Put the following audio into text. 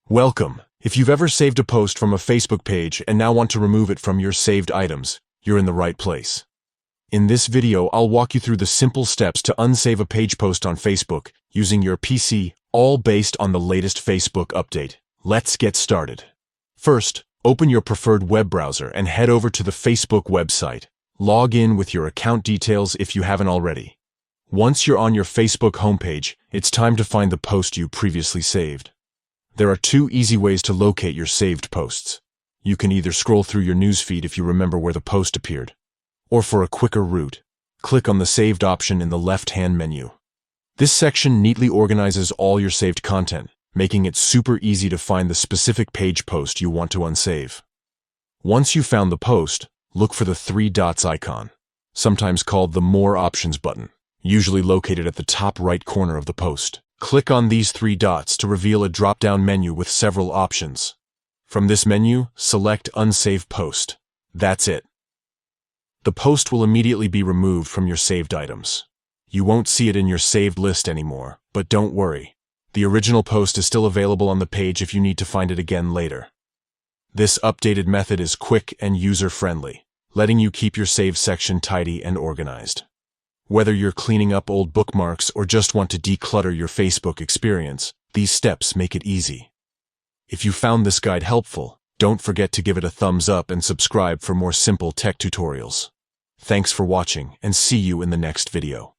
Welcome. If you've ever saved a post from a Facebook page and now want to remove it from your saved items, you're in the right place. In this video, I'll walk you through the simple steps to unsave a page post on Facebook using your PC, all based on the latest Facebook update. Let's get started. First, open your preferred web browser and head over to the Facebook website. Log in with your account details if you haven't already. Once you're on your Facebook homepage, it's time to find the post you previously saved. There are two easy ways to locate your saved posts. You can either scroll through your newsfeed if you remember where the post appeared, or for a quicker route, click on the Saved option in the left-hand menu. This section neatly organizes all your saved content, making it super easy to find the specific page post you want to unsave. Once you've found the post, look for the three dots icon, sometimes called the More Options button, usually located at the top right corner of the post. Click on these three dots to reveal a drop-down menu with several options. From this menu, select Unsave Post. That's it. The post will immediately be removed from your saved items. You won't see it in your saved list anymore, but don't worry. The original post is still available on the page if you need to find it again later. This updated method is quick and user-friendly, letting you keep your saved section tidy and organized. Whether you're cleaning up old bookmarks or just want to declutter your Facebook experience, these steps make it easy. If you found this guide helpful, don't forget to give it a thumbs up and subscribe for more simple tech tutorials. Thanks for watching, and see you in the next video.